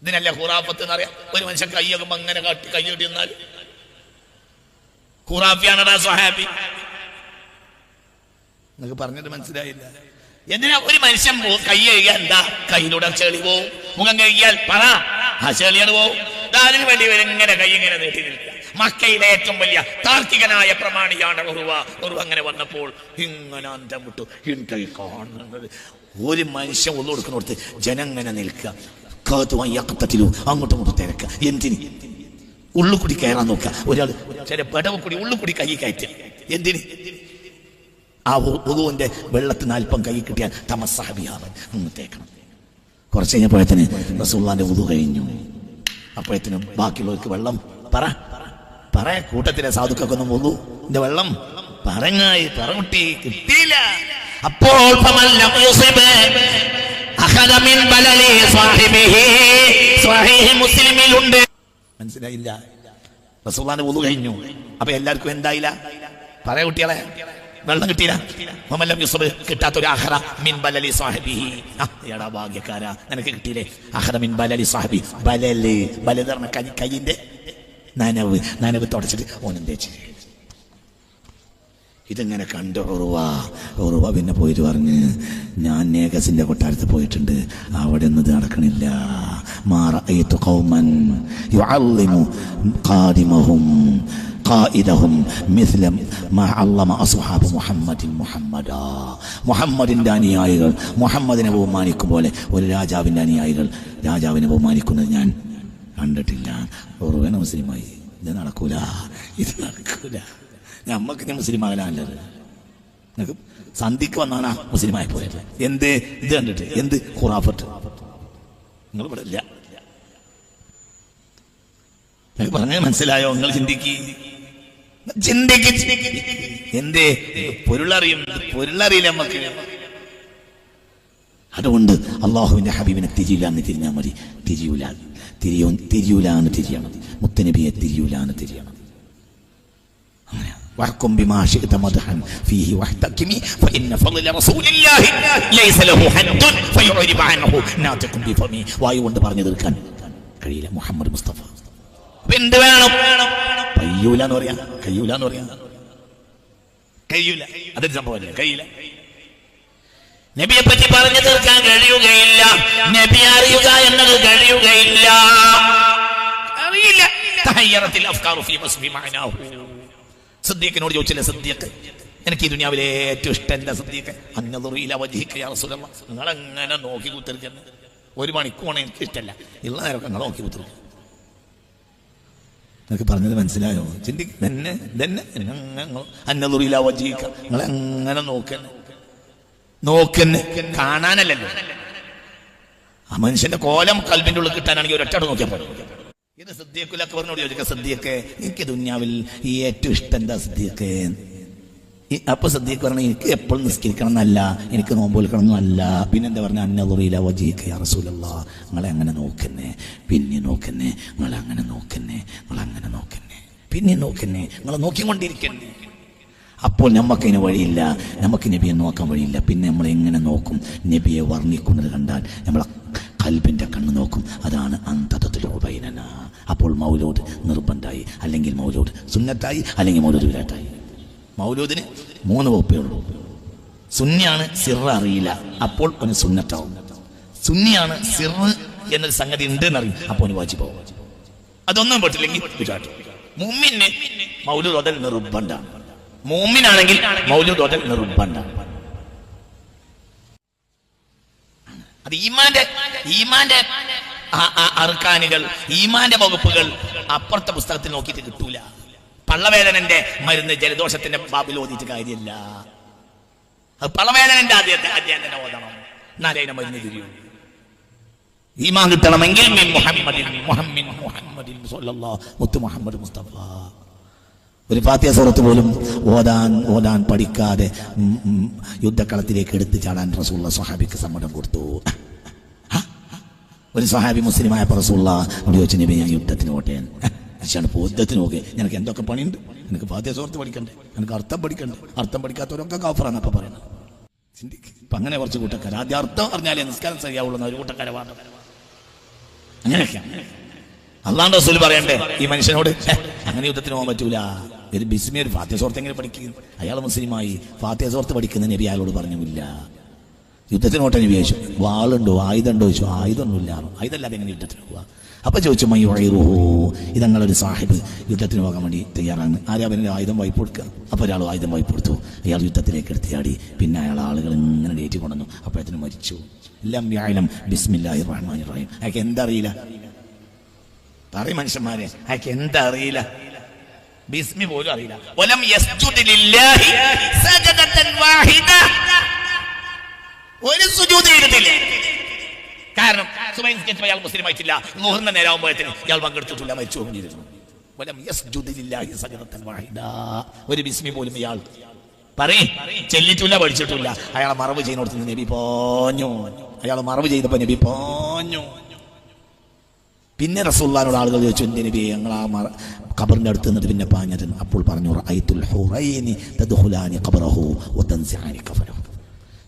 ഇതിനല്ല ഖുറാഫത്ത് എന്നറിയാം. ഒരു മനുഷ്യൻ കൈയൊക്കെ അങ്ങനെ കാട്ടി കൈ കെട്ടി നിന്നാൽ ഖുറാഫിയാണടാ സ്വഹാബി. നിങ്ങൾക്ക് പറഞ്ഞത് മനസ്സിലായില്ല? എന്തിനാ ഒരു മനുഷ്യൻ കൈ കഴുകിയാൽ എന്താ? കയ്യിലൂടെ ചെളി പോവും. മുഖം കഴുകിയാൽ പറ ചെളിയാണ് പോവും. അതിനു വേണ്ടി ഇവരിങ്ങനെ കൈ ഇങ്ങനെ നീട്ടി നിൽക്കുക. മക്കയിലെ ഏറ്റവും വലിയ താർക്കികനായ പ്രമാണിയാണ് ഉർവ. അങ്ങനെ വന്നപ്പോൾ ഇങ്ങനെ അന്തം വിട്ടു. എന്തായി കാണുന്നത്? ഒരു മനുഷ്യൻ ഒന്നു കൊടുക്കുന്നിടത്ത് ജനങ്ങനെ നിൽക്കുക. അങ്ങോട്ടും ഇങ്ങോട്ടും തിരക്കുക. എന്തിന്? ഉള്ളുകൂടി കയറാൻ നോക്കുക. ഒരാൾ ചില പെടവക്കൂടി ഉള്ളുകൂടി കൈ കയറ്റുക. എന്തിന്? ആ ഉദുവിന്റെ വെള്ളത്തിന് അല്പം കൈ കിട്ടിയാൽ തമസ്സഹ ബിഹാ ഒന്ന് തേക്കണം. കുറച്ച് കഴിഞ്ഞപ്പോഴത്തേന് റസൂലുള്ളാഹിന്റെ ഉദു കഴിഞ്ഞു. അപ്പോഴത്തേനും ബാക്കിയുള്ളവർക്ക് വെള്ളം പറ കൂട്ടത്തിലെ സാധുക്കൊന്നും ഉദുവിന്റെ വെള്ളം പറകുട്ടി കിട്ടിയില്ല. അപ്പോൾ മുസ്ലിമിലുണ്ട്. മനസ്സിലായില്ല? റസൂലുള്ളാഹിന്റെ ഉദു കഴിഞ്ഞു. അപ്പൊ എല്ലാവർക്കും എന്തായില്ല? പറ കുട്ടികളെ വെള്ളം കിട്ടിയില്ല. കിട്ടാത്തൊരു അഹറ മിൻ ബലലി സാഹിബിഹി. എടാ ഭാഗ്യക്കാരാ, നിനക്ക് കിട്ടിയില്ലേ? അഹറ മിൻ ബലലി സാഹിബി. ബലല് പറഞ്ഞ കൈയിന്റെ നനവ് തുടച്ചിട്ട് ഓനും തേച്ച്. ഇതെങ്ങനെ കണ്ടു ഉറുവ പിന്നെ പോയിട്ട് പറഞ്ഞ്, ഞാൻ നേഗസിന്റെ കൊട്ടാരത്ത് പോയിട്ടുണ്ട്, അവിടെ ഒന്നും ഇത് നടക്കണില്ല. മുഹമ്മദിന്റെ അനുയായികൾ മുഹമ്മദിനെ ബഹുമാനിക്കും പോലെ ഒരു രാജാവിന്റെ അനുയായികൾ രാജാവിനെ ബഹുമാനിക്കുന്നത് ഞാൻ കണ്ടിട്ടില്ല. ഉറുവന മുസ്ലിമായി. ഇത് നടക്കൂല. നമ്മക്ക് മുസ്ലിം ആകലാണല്ലത്. നിങ്ങൾക്ക് സന്ധിക്ക് വന്നാണ് മുസ്ലിമായി പോയത്. എന്ത് ഇത് കണ്ടിട്ട്? എന്ത് ഖുറാഫത്ത്? നിങ്ങൾ ഇവിടെ ഇല്ല. നിങ്ങൾക്ക് പറഞ്ഞത് മനസ്സിലായോ? നിങ്ങൾ ചിന്തിക്ക്. എന്തേ പൊരുളറിയില്ല നമുക്ക്. അതുകൊണ്ട് അള്ളാഹുവിന്റെ ഹബീബിനെ തിരിയൂലാന്ന് തിരിഞ്ഞാൽ മതി. തിരിയൂലാന്ന് തിരിയണം. മുത്തനബിയെ തിരിയൂലാന്ന് തിരിയണം. واحكم بما شئت مدحا فيه واحتكمي فإن فضل رسول الله ليس له حد فيعرب عنه ناطق بفمي. വായു കൊണ്ട് പറഞ്ഞു തീർക്കാൻ കഴിയില്ല മുഹമ്മദ് മുസ്തഫ. എന്ത് വേണം? കഴിയൂലെന്ന് പറയാ. കഴിയൂല. അതൊരു സംഭവമല്ലേ? കഴിയില്ല. നബിയെ പറ്റി പറഞ്ഞു തീർക്കാൻ കഴിയുകയില്ല. നബി അറിയുക എന്നത് കഴിയുകയില്ല. അറിയില്ല. തഹയ്യറത്തിൽ അഫ്കാറു ഫീ വസ്ഫി മഅനാഹു. സിദ്ദീഖിനോട് ചോദിച്ചില്ലേ, സിദ്ദീഖ് എനിക്ക് ഈ ദുനിയാവിലെ ഏറ്റവും ഇഷ്ടം എന്താ സിദ്ദീഖ്? അന്നദുറു ഇലാ വജ്ഹിക യാ റസൂലല്ലാഹ്. നിങ്ങളെങ്ങനെ നോക്കി കുത്തിരിക്കുന്നു? 1 മണിക്കൂറാണ് എനിക്ക് ഇഷ്ടമല്ല. ഉള്ള നേരമൊക്കെ നിങ്ങൾ നോക്കി കുത്തിരിക്കും. നിങ്ങൾക്ക് പറഞ്ഞത് മനസ്സിലായോ? തന്നെ അന്നതുറിയില്ല വജീക്ക, നിങ്ങൾ എങ്ങനെ നോക്കന്നെ കാണാനല്ലല്ലോ. ആ മനുഷ്യന്റെ കോലം കൽബിന്റെ ഉള്ളിൽ കിട്ടാനാണെങ്കിൽ ഒരൊറ്റ നോക്കിയാൽ പോലും. ഇത് സിദ്ദീഖുൽ അക്ബറിനോട് ചോദിക്കുക, സിദ്ദീഖേ എനിക്ക് ദുന്യാവിൽ ഈ ഏറ്റവും ഇഷ്ടം എന്താ സിദ്ദീഖേ? അപ്പൊ സിദ്ദീഖ് പറഞ്ഞു, എനിക്ക് എപ്പോഴും നിസ്കരിക്കണം എന്നല്ല, എനിക്ക് നോമ്പ് വിൽക്കണം എന്നല്ല. പിന്നെന്താ പറഞ്ഞ, അന്നതുറിയില്ല വജീക്ക യാ റസൂലല്ലാഹ്, നിങ്ങളെ അങ്ങനെ നോക്കന്നെ, പിന്നെ നോക്കന്നെ, നിങ്ങളെ അങ്ങനെ നോക്കന്നെ, നിങ്ങളങ്ങനെ നോക്കന്നെ, പിന്നെ നോക്കന്നെ, നിങ്ങളെ നോക്കിക്കൊണ്ടിരിക്കന്നെ. അപ്പോൾ നമുക്കതിന് വഴിയില്ല, നമുക്ക് നബിയെ നോക്കാൻ വഴിയില്ല. പിന്നെ നമ്മൾ എങ്ങനെ നോക്കും? നബിയെ വർണ്ണിക്കുന്നത് കണ്ടാൽ നമ്മളെ കൽബിന്റെ കണ്ണ് നോക്കും. അതാണ് അന്തതത്തിലുബൈനന. അപ്പോൾ മൗലൂദ് നിർബന്ധമായി, അല്ലെങ്കിൽ മൗലൂദ് സുന്നത്തായി, അല്ലെങ്കിൽ മൗലൂദ് വിരാട്ടായി. മൗലൂദിന് 3 വകുപ്പേ ഉള്ളൂ. സുന്നിയാണ്, സിർ അറിയില്ല, അപ്പോൾ ഒന്ന് സുന്നത്താവും. സുന്നിയാണ്, സിർ എന്നൊരു സംഗതി ഉണ്ട് എന്നറിയും, അപ്പോൾ ഒന്ന് വാജിബാവും. അതൊന്നും പറ്റില്ലെങ്കിൽ വിരാട്ട്. മുഅ്മിന് മൗലൂദ് ഓതൽ നിർബന്ധമാണ്. മുഅ്മിനാണെങ്കിൽ മൗലൂദ് ഓതൽ നിർബന്ധമാണ്. അത് ഈമാന്റെ അർക്കാനുകൾ, ഈമാന്റെ വകുപ്പുകൾ അപ്പുറത്തെ പുസ്തകത്തിൽ നോക്കിയിട്ട് കിട്ടൂല. പള്ളവേദനന്റെ മരുന്ന് ജലദോഷത്തിന്റെ ബാബിൽ ഓതിയിട്ട് കാര്യമില്ല. അത് പള്ളവേദനന്റെ അധ്യായം തന്നെ ഓതണം, എന്നാലേ അതിനെ മരുന്ന് തിരിയുള്ളൂ. ഈമാൻ കിട്ടണമെങ്കിൽ മുഹമ്മദ് മുസ്തഫ. ഒരു ഫാത്തിഹ സൂറത്ത് പോലും ഓതാൻ പഠിക്കാതെ യുദ്ധക്കളത്തിലേക്ക് എടുത്തു ചാടാൻ റസൂലുള്ളാഹി സ്വഹാബിക്ക് സമ്മതം കൊടുത്തു. ഒരു സ്വഹാബി മുസ്ലിമായ റസൂലുള്ളാഹി ചോദിച്ചു, നബി ഞാൻ യുദ്ധത്തിന് പോട്ടെ? യുദ്ധത്തിന് നോക്കി, എനിക്ക് എന്തൊക്കെ പണിയുണ്ട്, എനിക്ക് ഫാത്തിഹ സൂറത്ത് പഠിക്കണ്ടേ, എനിക്ക് അർത്ഥം പഠിക്കണ്ടേ, അർത്ഥം പഠിക്കാത്തവരൊക്കെ കാഫറാണ് അപ്പൊ പറയുന്നത്. ഇപ്പൊ അങ്ങനെ കുറച്ച് കൂട്ടക്കാർ ആദ്യം അർത്ഥം അറിഞ്ഞാലേ നിസ്കാരം ശരിയാവുള്ളൂ ഒരു കൂട്ടക്കാരെ വാദം. അങ്ങനെയൊക്കെയാണ് അല്ലാഹുവിന്റെ റസൂൽ പറയണ്ടേ ഈ മനുഷ്യനോട്, അങ്ങനെ യുദ്ധത്തിന് പോകാൻ പറ്റൂല. ഒരു ബിസ്മി ഒരു ഫാത്തിഹ സൂറത്ത് എങ്ങനെ പഠിക്കും? അയാൾ മുസ്ലിമായി, ഫാത്തിഹ സൂറത്ത് പഠിക്കുന്ന നബി അയാളോട് പറഞ്ഞില്ല. യുദ്ധത്തിന് പോട്ടെ നബി ചോദിച്ചു, വാളുണ്ടോ ആയുധം ഉണ്ടോ ചോദിച്ചു, ആയുധമൊന്നുമില്ല. ആയുധമല്ലാതെ എങ്ങനെ യുദ്ധത്തിന് പോവാ? അപ്പൊ ചോദിച്ചു, മയ്യുഹു, ഇതങ്ങളൊരു സാഹിബ് യുദ്ധത്തിന് പോകാൻ വേണ്ടി തയ്യാറാണ്, ആരും അവൻ്റെ ആയുധം വായ്പ കൊടുക്കുക. അപ്പോൾ ഒരാൾ ആയുധം വായ്പ കൊടുത്തു, അയാൾ യുദ്ധത്തിലേക്ക് എടുത്തിയാടി. പിന്നെ അയാൾ ആളുകൾ ഇങ്ങനെ ഡേറ്റ് കൊണ്ടുവന്നു, അപ്പോഴത്തേനും മരിച്ചു. എല്ലാം വ്യാഴം ബിസ്മില്ലാഹിർ റഹ്മാനിർ റഹീം. അയാൾക്ക് എന്തറിയില്ല? പറയും മനുഷ്യന്മാരെ, അയാൾക്ക് എന്താ അറിയില്ല? ബിസ്മി പോലും അറിയില്ല. വലം യസ്ജുദ് ലില്ലാഹി സജദതൻ വാഹിദ, ഒരു സുജൂദ് ചെയ്തിട്ടില്ല. കാരണം സുബഹി നിസ്കരിച്ചപ്പോൾ അയാൾ മുസ്ലിം ആയിട്ടില്ല, ളുഹറിന്റെ നേരാവുമ്പോഴത്തേന് ഇയാൾ പങ്കെടുത്തിട്ടില്ല, മരിച്ചു പോകും ചെയ്തിരുന്നു. വലം യസ്ജുദ് ലില്ലാഹി സജദതൻ വാഹിദ, ഒരു ബിസ്മി പോലും ഇയാൾ ചെല്ലിട്ടില്ല, പഠിച്ചിട്ടില്ല. അയാളെ മറവ് ചെയ്യുന്നിടത്ത് നബി പോഞ്ഞു. അയാൾ മറവ് ചെയ്തപ്പോ നബി പോഞ്ഞു. പിന്നെ റസൂലുള്ളാഹിനോട് ആളുകൾ ചോദിച്ചു, എന്റെ നബി ഞങ്ങൾ ആ ഖബറിന്റെ അടുത്ത് നിന്നിട്ട് പിന്നെ പാഞ്ഞത്. അപ്പോൾ പറഞ്ഞു, റഅയ്തുൽ ഹൂറൈനി തദ്ഖുലാനി ഖബറഹു വതൻസിഅനി കഫനഹു.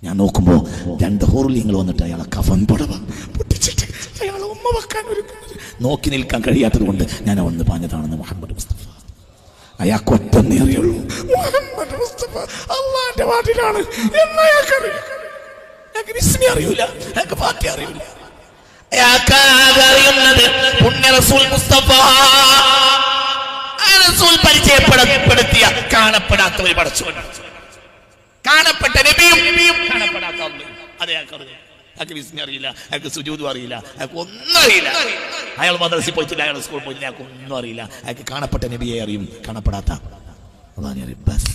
ഞാൻ നോക്കുമ്പോൾ 2 ഹൂറിലിങ്ങൾ വന്നിട്ട് അയാളെ കഫൻ പടവ പൊട്ടിച്ചിട്ട് അയാളെ ഉമ്മ വെക്കാൻ നോക്കി നിൽക്കാൻ കഴിയാത്തത് കൊണ്ട് ഞാൻ വന്ന് പാഞ്ഞതാണെന്ന് മുഹമ്മദ് മുസ്തഫ. അയാൾക്ക് ഒറ്റന്നേ അറിയുള്ളൂ, മുഹമ്മദ് മുസ്തഫ അള്ളാന്റെ വാട്ടിലാണ് എന്നയാൾക്കറിയാം. അയാൾക്ക് ബിസ്മി അറിയൂല, അയാൾക്ക് ഫാത്തിഹ അറിയൂല. അറിയുന്നത് പുണ്യ റസൂൽ മുസ്തഫ. റസൂൽ പരിചയപ്പെടുത്തിയ കാണപ്പെടാത്തവർ പടച്ചവൻ, കാണപ്പെട്ട നബിയും കാണപ്പെടാത്ത അള്ളയും. അത് അയാൾക്കറിയാം. അയാൾക്ക് ബിസ്മി അറിയില്ല, അയാൾക്ക് സുജൂദും അറിയില്ല, അയാൾക്ക് ഒന്നും അറിയില്ല. അയാൾ മദ്രസയിൽ പോയിട്ടില്ല, അയാൾ സ്കൂളിൽ പോയിട്ടില്ല, അയാൾക്ക് ഒന്നും അറിയില്ല. അയാൾക്ക് കാണപ്പെട്ട നബിയെ അറിയും, കാണപ്പെടാത്ത അള്ളാഹിനെ അറിയും. ബസ്